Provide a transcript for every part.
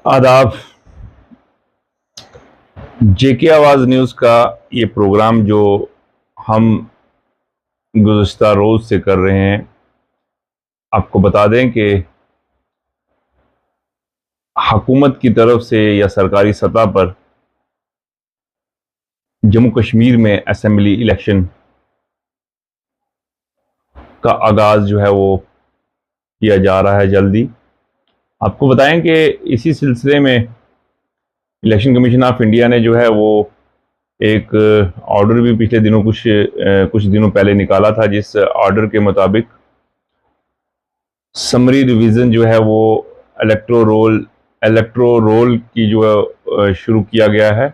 आदाब। जेके आवाज़ न्यूज़ का ये प्रोग्राम जो हम गुज़श्ता रोज़ से कर रहे हैं, आपको बता दें कि हुकूमत की तरफ से या सरकारी सतह पर जम्मू कश्मीर में असेंबली इलेक्शन का आगाज़ जो है वो किया जा रहा है जल्दी। आपको बताएं कि इसी सिलसिले में इलेक्शन कमीशन ऑफ इंडिया ने जो है वो एक ऑर्डर भी पिछले दिनों कुछ दिनों पहले निकाला था, जिस ऑर्डर के मुताबिक समरी रिवीजन जो है वो इलेक्ट्रो रोल की जो है शुरू किया गया है।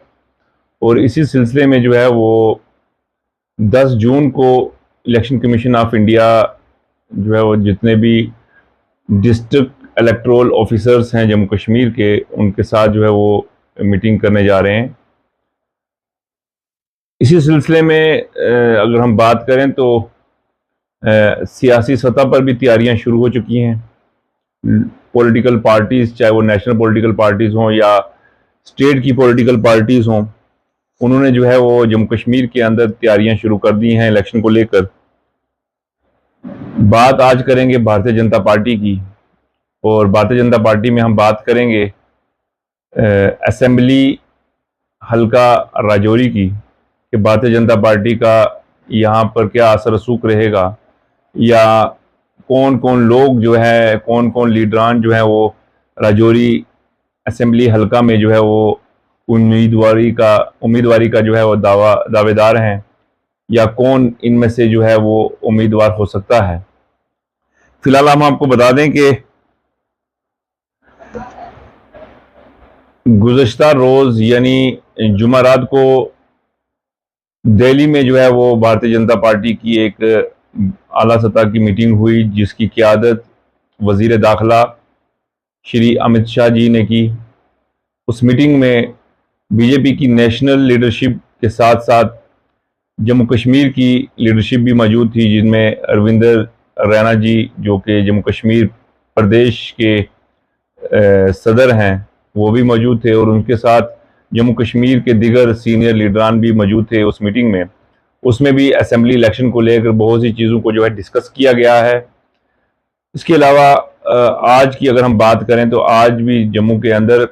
और इसी सिलसिले में जो है वो 10 जून को इलेक्शन कमीशन ऑफ इंडिया जो है वो जितने भी डिस्ट्रिक्ट इलेक्टोरल ऑफिसर्स हैं जम्मू कश्मीर के, उनके साथ जो है वो मीटिंग करने जा रहे हैं। इसी सिलसिले में अगर हम बात करें तो सियासी सतह पर भी तैयारियां शुरू हो चुकी हैं। पॉलिटिकल पार्टीज़, चाहे वो नेशनल पॉलिटिकल पार्टीज़ हों या स्टेट की पॉलिटिकल पार्टीज़ हों, उन्होंने जो है वो जम्मू कश्मीर के अंदर तैयारियां शुरू कर दी हैं इलेक्शन को लेकर। बात आज करेंगे भारतीय जनता पार्टी की, और भारतीय जनता पार्टी में हम बात करेंगे असेंबली हल्का राजौरी की, कि भारतीय जनता पार्टी का यहाँ पर क्या असर रसूख रहेगा, या कौन कौन लोग जो है, कौन कौन लीडरान जो है वो राजौरी असेंबली हल्का में जो है वो उम्मीदवारी का जो है वो दावेदार हैं, या कौन इनमें से जो है वो उम्मीदवार हो सकता है। फिलहाल हम आपको बता दें कि गुज़श्ता रोज़ यानी जुमेरात को दिल्ली में जो है वो भारतीय जनता पार्टी की एक आला सतह की मीटिंग हुई, जिसकी क़ियादत वज़ीर दाखिला श्री अमित शाह जी ने की। उस मीटिंग में बीजेपी की नेशनल लीडरशिप के साथ साथ जम्मू कश्मीर की लीडरशिप भी मौजूद थी, जिनमें रविंदर रैना जी, जो कि जम्मू कश्मीर प्रदेश के सदर हैं, वो भी मौजूद थे, और उनके साथ जम्मू कश्मीर के दीगर सीनियर लीडरान भी मौजूद थे उस मीटिंग में। उसमें भी असेंबली इलेक्शन को लेकर बहुत सी चीज़ों को जो है डिस्कस किया गया है। इसके अलावा आज की अगर हम बात करें तो आज भी जम्मू के अंदर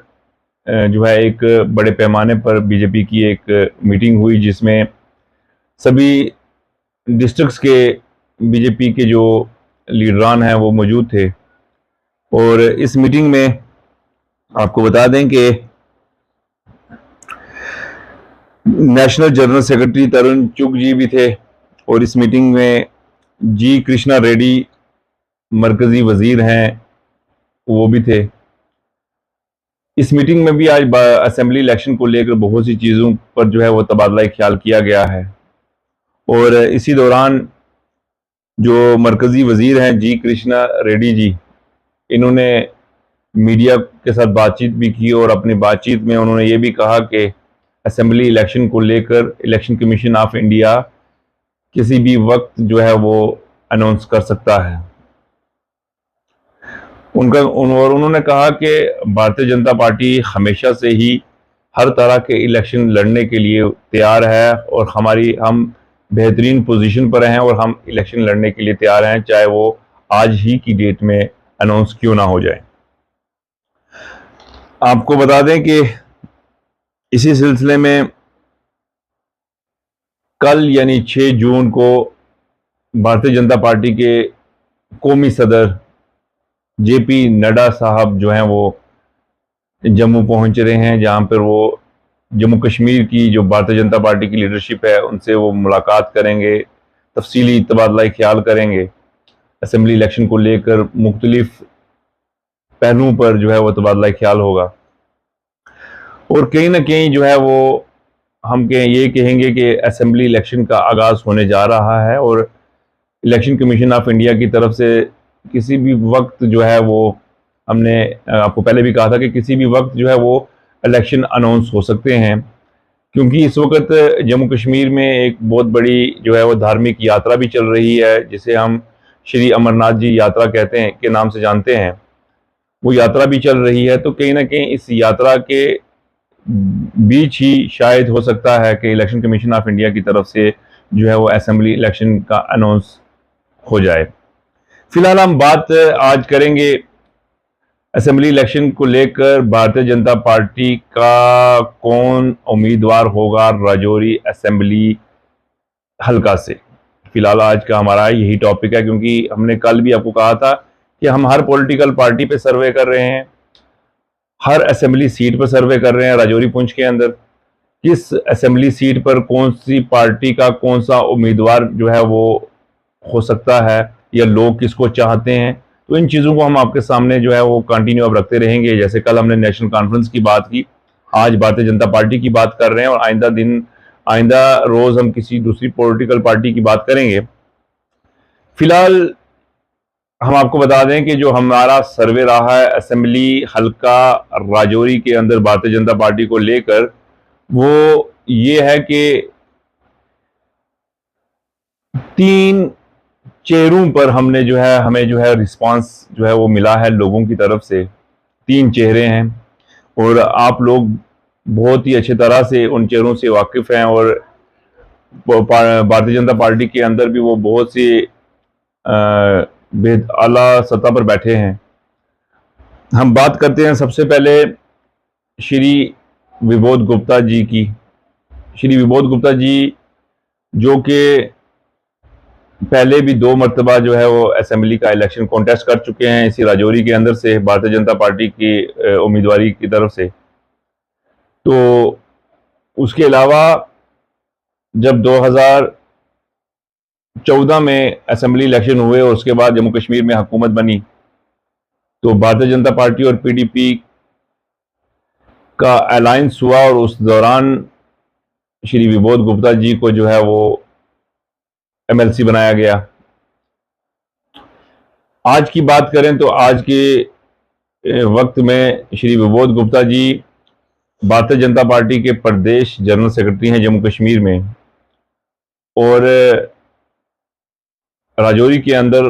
जो है एक बड़े पैमाने पर बीजेपी की एक मीटिंग हुई, जिसमें सभी डिस्ट्रिक्ट्स के बीजेपी के जो लीडरान हैं वो मौजूद थे। और इस मीटिंग में आपको बता दें कि नेशनल जनरल सेक्रेटरी तरुण चुग जी भी थे, और इस मीटिंग में जी कृष्णा रेड्डी मरकजी वजीर हैं, वो भी थे। इस मीटिंग में भी आज असेंबली इलेक्शन को लेकर बहुत सी चीज़ों पर जो है वो तबादला ख्याल किया गया है। और इसी दौरान जो मरकजी वजीर हैं जी कृष्णा रेड्डी जी, इन्होंने मीडिया के साथ बातचीत भी की, और अपनी बातचीत में उन्होंने ये भी कहा कि असेंबली इलेक्शन को लेकर इलेक्शन कमीशन ऑफ इंडिया किसी भी वक्त जो है वो अनाउंस कर सकता है। और उन्होंने कहा कि भारतीय जनता पार्टी हमेशा से ही हर तरह के इलेक्शन लड़ने के लिए तैयार है, और हम बेहतरीन पोजीशन पर हैं, और हम इलेक्शन लड़ने के लिए तैयार हैं, चाहे वो आज ही की डेट में अनाउंस क्यों ना हो जाए। आपको बता दें कि इसी सिलसिले में कल यानी 6 जून को भारतीय जनता पार्टी के कौमी सदर जेपी नड्डा साहब जो हैं वो जम्मू पहुंच रहे हैं, जहां पर वो जम्मू कश्मीर की जो भारतीय जनता पार्टी की लीडरशिप है उनसे वो मुलाकात करेंगे, तफसीली तबादला ख्याल करेंगे। असेंबली इलेक्शन को लेकर मुख्तलिफ पहलुओं पर जो है वो तबादला ख्याल होगा। और कहीं ना कहीं जो है वो हम ये कहेंगे कि असेंबली इलेक्शन का आगाज़ होने जा रहा है, और इलेक्शन कमीशन ऑफ इंडिया की तरफ से किसी भी वक्त जो है वो, हमने आपको पहले भी कहा था कि किसी भी वक्त जो है वो इलेक्शन अनाउंस हो सकते हैं, क्योंकि इस वक्त जम्मू कश्मीर में एक बहुत बड़ी जो है वो धार्मिक यात्रा भी चल रही है, जिसे हम श्री अमरनाथ जी यात्रा कहते हैं के नाम से जानते हैं। वो यात्रा भी चल रही है, तो कहीं ना कहीं इस यात्रा के बीच ही शायद हो सकता है कि इलेक्शन कमीशन ऑफ इंडिया की तरफ से जो है वो असेंबली इलेक्शन का अनाउंस हो जाए। फिलहाल हम बात आज करेंगे असेंबली इलेक्शन को लेकर भारतीय जनता पार्टी का कौन उम्मीदवार होगा राजौरी असेंबली हल्का से। फिलहाल आज का हमारा यही टॉपिक है, क्योंकि हमने कल भी आपको कहा था कि हम हर पॉलिटिकल पार्टी पे सर्वे कर रहे हैं, हर असेंबली सीट पर सर्वे कर रहे हैं। राजौरी पुंछ के अंदर किस असेंबली सीट पर कौन सी पार्टी का कौन सा उम्मीदवार जो है वो हो सकता है, या लोग किसको चाहते हैं, तो इन चीज़ों को हम आपके सामने जो है वो कंटिन्यू अब रखते रहेंगे। जैसे कल हमने नेशनल कॉन्फ्रेंस की बात की, आज भारतीय जनता पार्टी की बात कर रहे हैं, और आइंदा रोज हम किसी दूसरी पॉलिटिकल पार्टी की बात करेंगे। फिलहाल हम आपको बता दें कि जो हमारा सर्वे रहा है असेंबली हल्का राजौरी के अंदर भारतीय जनता पार्टी को लेकर, वो ये है कि 3 चेहरों पर हमें जो है रिस्पांस जो है वो मिला है लोगों की तरफ से। 3 चेहरे हैं, और आप लोग बहुत ही अच्छी तरह से उन चेहरों से वाकिफ हैं, और भारतीय जनता पार्टी के अंदर भी वो बहुत सी आला सतह पर बैठे हैं। हम बात करते हैं सबसे पहले श्री विबोध गुप्ता जी की। श्री विबोध गुप्ता जी जो कि पहले भी 2 मरतबा जो है वो असेंबली का इलेक्शन कॉन्टेस्ट कर चुके हैं इसी राजौरी के अंदर से भारतीय जनता पार्टी की उम्मीदवारी की तरफ से। तो उसके अलावा जब 2014 में असेंबली इलेक्शन हुए और उसके बाद जम्मू कश्मीर में हुकूमत बनी, तो भारतीय जनता पार्टी और पीडीपी का अलायंस हुआ, और उस दौरान श्री विबोध गुप्ता जी को जो है वो एमएलसी बनाया गया। आज की बात करें तो आज के वक्त में श्री विबोध गुप्ता जी भारतीय जनता पार्टी के प्रदेश जनरल सेक्रेटरी हैं जम्मू कश्मीर में, और राजौरी के अंदर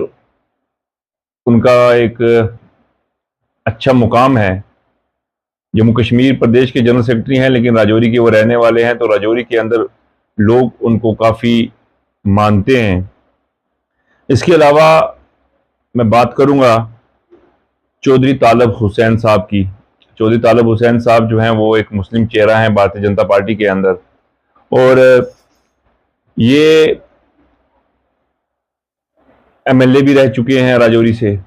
उनका एक अच्छा मुकाम है। जम्मू कश्मीर प्रदेश के जनरल सेक्रेटरी हैं, लेकिन राजौरी के वो रहने वाले हैं, तो राजौरी के अंदर लोग उनको काफ़ी मानते हैं। इसके अलावा मैं बात करूंगा चौधरी तालब हुसैन साहब की। चौधरी तालब हुसैन साहब जो हैं वो एक मुस्लिम चेहरा हैं भारतीय जनता पार्टी के अंदर, और ये एमएलए भी रह चुके हैं राजौरी से।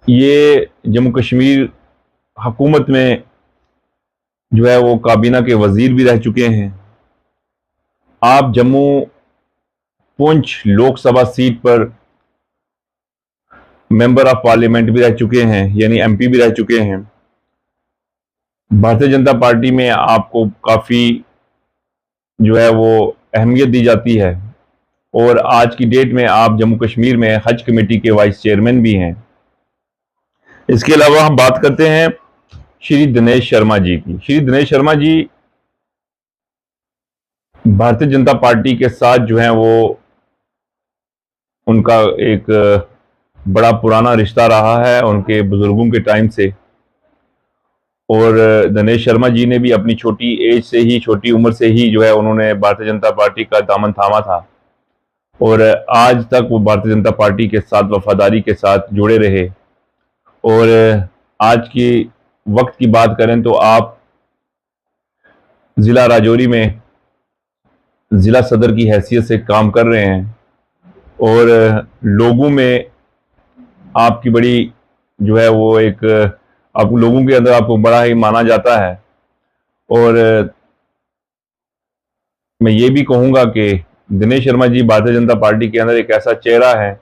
ये जम्मू कश्मीर हुकूमत में जो है वो काबीना के वजीर भी रह चुके हैं। आप जम्मू पुंछ लोकसभा सीट पर मेंबर ऑफ पार्लियामेंट भी रह चुके हैं, यानी एमपी भी रह चुके हैं। भारतीय जनता पार्टी में आपको काफ़ी जो है वो अहमियत दी जाती है, और आज की डेट में आप जम्मू कश्मीर में हज कमेटी के वाइस चेयरमैन भी हैं। इसके अलावा हम बात करते हैं श्री दिनेश शर्मा जी की। श्री दिनेश शर्मा जी भारतीय जनता पार्टी के साथ जो है वो उनका एक बड़ा पुराना रिश्ता रहा है उनके बुजुर्गों के टाइम से, और दिनेश शर्मा जी ने भी अपनी छोटी एज से ही, छोटी उम्र से ही जो है उन्होंने भारतीय जनता पार्टी का दामन थामा था, और आज तक वो भारतीय जनता पार्टी के साथ वफादारी के साथ जुड़े रहे। और आज की वक्त की बात करें तो आप ज़िला राजौरी में ज़िला सदर की हैसियत से काम कर रहे हैं, और लोगों में आपकी बड़ी जो है वो एक, आप लोगों के अंदर आपको बड़ा ही माना जाता है। और मैं ये भी कहूँगा कि दिनेश शर्मा जी भारतीय जनता पार्टी के अंदर एक ऐसा चेहरा है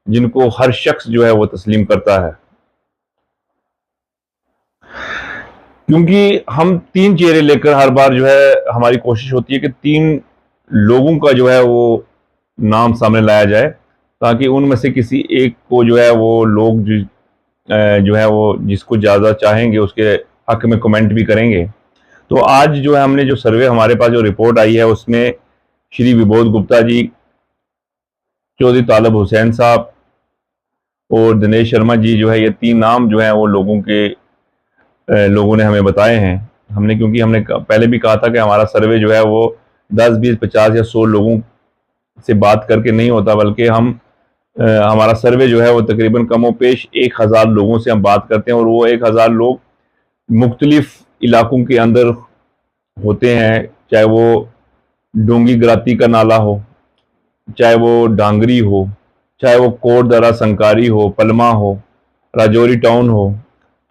जिनको हर शख्स जो है वो तस्लीम करता है, क्योंकि हम 3 चेहरे लेकर हर बार जो है हमारी कोशिश होती है कि 3 लोगों का जो है वो नाम सामने लाया जाए, ताकि उनमें से किसी एक को जो है वो लोग जो है वो जिसको ज़्यादा चाहेंगे उसके हक में कमेंट भी करेंगे। तो आज जो है हमने जो सर्वे, हमारे पास जो रिपोर्ट आई है उसमें श्री विबोध गुप्ता जी, चौधरी तालब हुसैन साहब और दिनेश शर्मा जी जो है, ये 3 नाम जो है वो लोगों ने हमें बताए हैं। क्योंकि हमने पहले भी कहा था कि हमारा सर्वे जो है वो 10, 20, 50 या 100 लोगों से बात करके नहीं होता, बल्कि हमारा सर्वे जो है वो तकरीबन कमोपेश 1000 लोगों से हम बात करते हैं, और वो 1000 लोग मुख्तलिफ इलाकों के अंदर होते हैं, चाहे वो डोंगी गराती का नाला हो, चाहे वो डांगरी हो, चाहे वो कोट दरा संकारी हो, पलमा हो, राजौरी टाउन हो।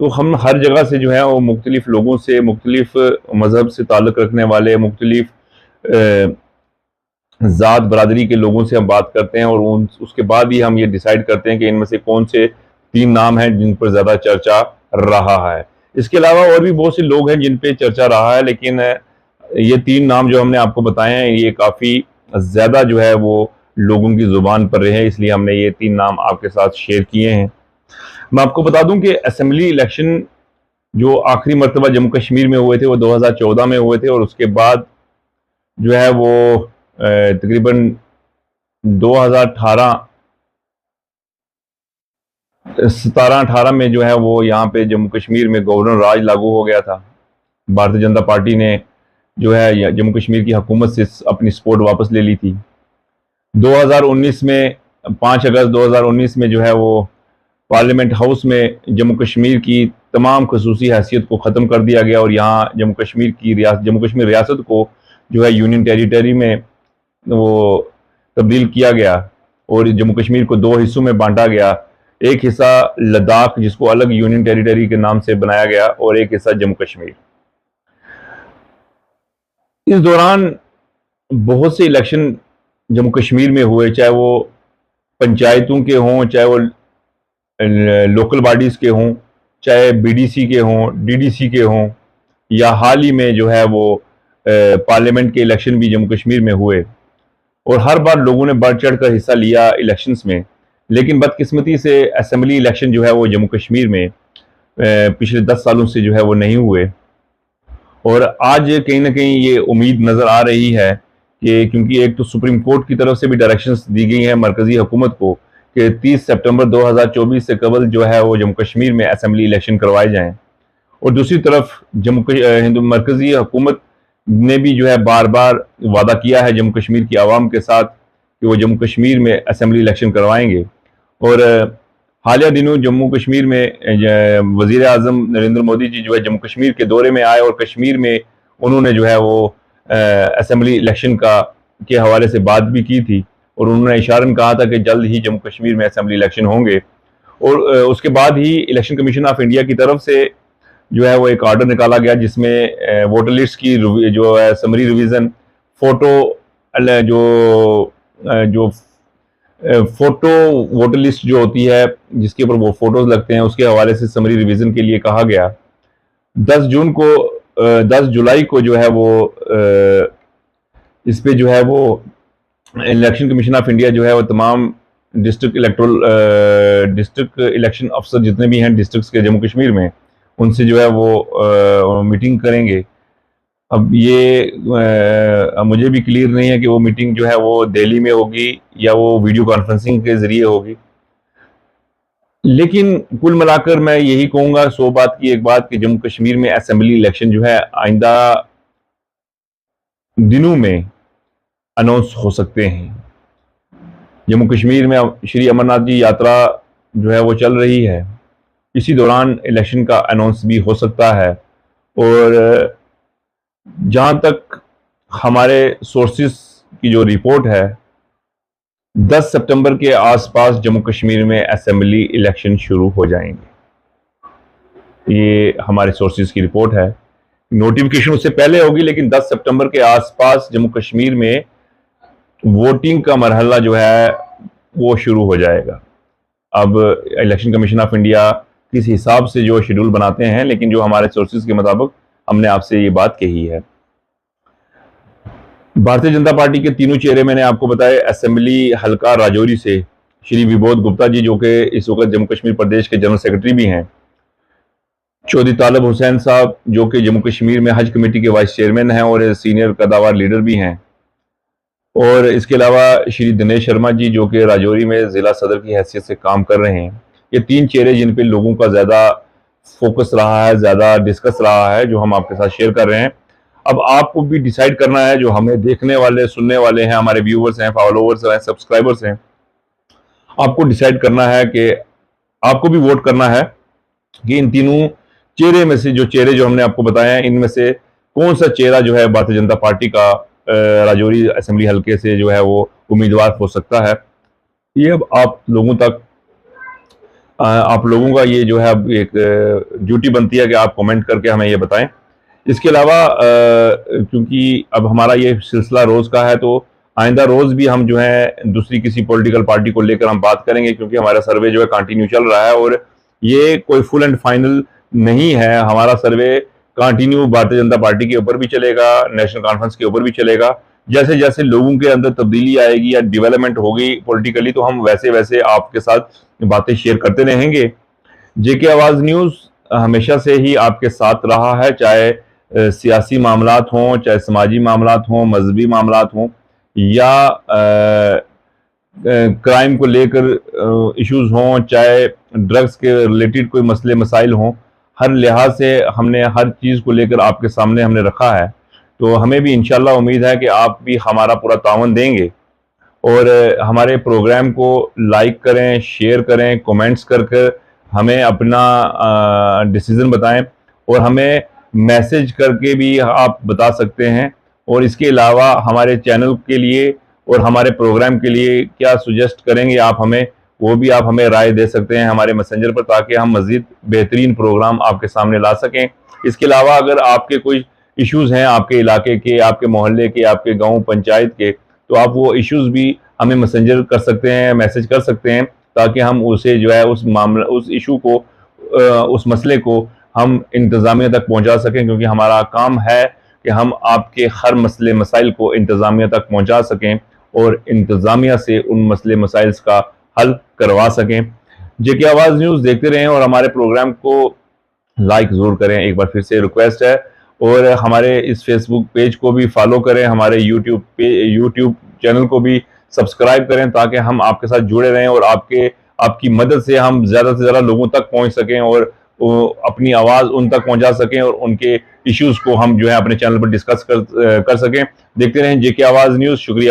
तो हम हर जगह से जो है वो मुख्तलिफ लोगों से, मुख्तलिफ मज़हब से ताल्लुक़ रखने वाले, मुख्तलिफ ज़ात बरादरी के लोगों से हम बात करते हैं, और उसके बाद ही हम ये डिसाइड करते हैं कि इनमें से कौन से 3 नाम हैं जिन पर ज़्यादा चर्चा रहा है। इसके अलावा और भी बहुत से लोग हैं जिन पे चर्चा रहा है, लेकिन ये 3 नाम जो हमने आपको बताए हैं, ये काफ़ी ज़्यादा जो है वो लोगों की ज़ुबान पर रहे, इसलिए हमने ये 3 नाम आपके साथ शेयर किए हैं। मैं आपको बता दूं कि असेंबली इलेक्शन जो आखिरी मरतबा जम्मू कश्मीर में हुए थे वो 2014 में हुए थे, और उसके बाद जो है वो तकरीबन 2018 17-18 में जो है वो यहाँ पे जम्मू कश्मीर में गवर्नर राज लागू हो गया था। भारतीय जनता पार्टी ने जो है जम्मू कश्मीर की हुकूमत से अपनी सपोर्ट वापस ले ली थी। 2019 में 5 अगस्त 2019 में जो है वो पार्लियामेंट हाउस में जम्मू कश्मीर की तमाम खसूसी हैसियत को ख़त्म कर दिया गया, और यहाँ जम्मू कश्मीर रियासत को जो है यूनियन टेरिटरी में वो तब्दील किया गया, और जम्मू कश्मीर को 2 हिस्सों में बांटा गया। एक हिस्सा लद्दाख, जिसको अलग यूनियन टेरिटरी के नाम से बनाया गया, और एक हिस्सा जम्मू कश्मीर। इस दौरान बहुत से इलेक्शन जम्मू कश्मीर में हुए, चाहे वो पंचायतों के हों, चाहे वो लोकल बॉडीज़ के हों, चाहे बीडीसी के हों, डीडीसी के हों, या हाल ही में जो है वो पार्लियामेंट के इलेक्शन भी जम्मू कश्मीर में हुए, और हर बार लोगों ने बढ़ चढ़ कर हिस्सा लिया इलेक्शंस में। लेकिन बदकिस्मती से असेंबली इलेक्शन जो है वो जम्मू कश्मीर में पिछले 10 सालों से जो है वो नहीं हुए, और आज कहीं ना कहीं ये उम्मीद नज़र आ रही है कि क्योंकि एक तो सुप्रीम कोर्ट की तरफ से भी डायरेक्शंस दी गई हैं मरकज़ी हुकूमत को कि 30 सितंबर 2024 से कबल जो है वो जम्मू कश्मीर में असेंबली इलेक्शन करवाए जाएं, और दूसरी तरफ मरकज़ी हुकूमत ने भी जो है बार बार वादा किया है जम्मू कश्मीर की आवाम के साथ कि वो जम्मू कश्मीर में असेंबली इलेक्शन करवाएंगे। और हालिया दिनों जम्मू कश्मीर में वज़ीर आज़म नरेंद्र मोदी जी जो है जम्मू कश्मीर के दौरे में आए, और कश्मीर में उन्होंने जो है वो असेंबली इलेक्शन के हवाले से बात भी की थी, और उन्होंने इशारन कहा था कि जल्द ही जम्मू कश्मीर में असेंबली इलेक्शन होंगे। और उसके बाद ही इलेक्शन कमीशन ऑफ इंडिया की तरफ से जो है वो एक ऑर्डर निकाला गया, जिसमें वोटर लिस्ट की जो है समरी रिवीजन, जो फोटो वोटर लिस्ट जो होती है जिसके ऊपर वो फोटोज लगते हैं, उसके हवाले से समरी रिवीजन के लिए कहा गया। 10 जुलाई को जो है वो इस पे जो है वो इलेक्शन कमीशन ऑफ इंडिया जो है वो तमाम डिस्ट्रिक्ट इलेक्शन अफसर जितने भी हैं डिस्ट्रिक्ट्स के जम्मू कश्मीर में, उनसे जो है वो मीटिंग करेंगे। अब ये मुझे भी क्लियर नहीं है कि वो मीटिंग जो है वो दिल्ली में होगी या वो वीडियो कॉन्फ्रेंसिंग के जरिए होगी, लेकिन कुल मिलाकर मैं यही कहूँगा 100 बात की एक बात कि जम्मू कश्मीर में असेंबली इलेक्शन जो है आइंदा दिनों में अनाउंस हो सकते हैं। जम्मू कश्मीर में श्री अमरनाथ जी यात्रा जो है वो चल रही है, इसी दौरान इलेक्शन का अनाउंस भी हो सकता है। और जहाँ तक हमारे सोर्सेस की जो रिपोर्ट है, 10 सितंबर के आसपास जम्मू कश्मीर में असेंबली इलेक्शन शुरू हो जाएंगे। ये हमारे सोर्सेस की रिपोर्ट है। नोटिफिकेशन उससे पहले होगी, लेकिन 10 सितंबर के आसपास जम्मू कश्मीर में वोटिंग का मरहला जो है वो शुरू हो जाएगा। अब इलेक्शन कमीशन ऑफ इंडिया किस हिसाब से जो शेड्यूल बनाते हैं, लेकिन जो हमारे सोर्सेज के मुताबिक हमने आपसे ये बात कही है। भारतीय जनता पार्टी के तीनों चेहरे मैंने आपको बताए। असेंबली हलका राजौरी से श्री विबोध गुप्ता जी जो कि इस वक्त जम्मू कश्मीर प्रदेश के जनरल सेक्रेटरी भी हैं, चौधरी तालब हुसैन साहब जो कि जम्मू कश्मीर में हज कमेटी के वाइस चेयरमैन हैं और सीनियर कदावर लीडर भी हैं, और इसके अलावा श्री दिनेश शर्मा जी जो कि राजौरी में ज़िला सदर की हैसियत से काम कर रहे हैं। ये 3 चेहरे जिन पे लोगों का ज़्यादा फोकस रहा है, ज़्यादा डिस्कस रहा है, जो हम आपके साथ शेयर कर रहे हैं। अब आपको भी डिसाइड करना है, जो हमें देखने वाले, सुनने वाले हैं, हमारे व्यूवर्स हैं, फॉलोवर्स हैं, सब्सक्राइबर्स हैं, आपको डिसाइड करना है कि आपको भी वोट करना है कि इन तीनों चेहरे में से, जो चेहरे जो हमने आपको बताए हैं, इनमें से कौन सा चेहरा जो है भारतीय जनता पार्टी का राजौरी असेंबली हल्के से जो है वो उम्मीदवार हो सकता है। ये अब आप लोगों का ये जो है अब एक ड्यूटी बनती है कि आप कमेंट करके हमें ये बताएं। इसके अलावा क्योंकि अब हमारा ये सिलसिला रोज का है, तो आइंदा रोज भी हम जो है दूसरी किसी पॉलिटिकल पार्टी को लेकर हम बात करेंगे, क्योंकि हमारा सर्वे जो है कंटिन्यू चल रहा है और ये कोई फुल एंड फाइनल नहीं है। हमारा सर्वे कंटिन्यू भारतीय जनता पार्टी के ऊपर भी चलेगा, नेशनल कॉन्फ्रेंस के ऊपर भी चलेगा। जैसे जैसे लोगों के अंदर तब्दीली आएगी या डेवलपमेंट होगी पॉलिटिकली, तो हम वैसे वैसे आपके साथ बातें शेयर करते रहेंगे। जेके आवाज न्यूज हमेशा से ही आपके साथ रहा है, चाहे सियासी मामलात हों, चाहे समाजी मामलात हों, मजहबी मामलात हों, या क्राइम को लेकर इश्यूज हों, चाहे ड्रग्स के रिलेटेड कोई मसले मसाइल हों। हर लिहाज से हमने हर चीज़ को लेकर आपके सामने हमने रखा है। तो हमें भी इंशाल्लाह उम्मीद है कि आप भी हमारा पूरा तावन देंगे और हमारे प्रोग्राम को लाइक करें, शेयर करें, कमेंट्स कर कर हमें अपना डिसीज़न बताएं और हमें मैसेज करके भी आप बता सकते हैं। और इसके अलावा हमारे चैनल के लिए और हमारे प्रोग्राम के लिए क्या सुजेस्ट करेंगे आप हमें, वो भी आप हमें राय दे सकते हैं हमारे मैसेंजर पर, ताकि हम मज़ीद बेहतरीन प्रोग्राम आपके सामने ला सकें। इसके अलावा अगर आपके कोई इश्यूज़ हैं आपके इलाके के, आपके मोहल्ले के, आपके गाँव पंचायत के, तो आप वो इश्यूज़ भी हमें मैसेंजर कर सकते हैं, मैसेज कर सकते हैं, ताकि हम उसे जो है उस मामला, उस इशू को, उस मसले को हम इंतज़ामिया तक पहुंचा सकें, क्योंकि हमारा काम है कि हम आपके हर मसले मसाइल को इंतज़ामिया तक पहुंचा सकें और इंतज़ामिया से उन मसले मसाइल का हल करवा सकें। जेके आवाज़ न्यूज़ देखते रहें और हमारे प्रोग्राम को लाइक ज़रूर करें, एक बार फिर से रिक्वेस्ट है। और हमारे इस फेसबुक पेज को भी फॉलो करें, हमारे यूट्यूब चैनल को भी सब्सक्राइब करें, ताकि हम आपके साथ जुड़े रहें और आपकी मदद से हम ज़्यादा से ज़्यादा लोगों तक पहुंच सकें और अपनी आवाज़ उन तक पहुंचा सकें और उनके इश्यूज़ को हम जो है अपने चैनल पर डिस्कस कर सकें। देखते रहें जेके आवाज़ न्यूज़। शुक्रिया।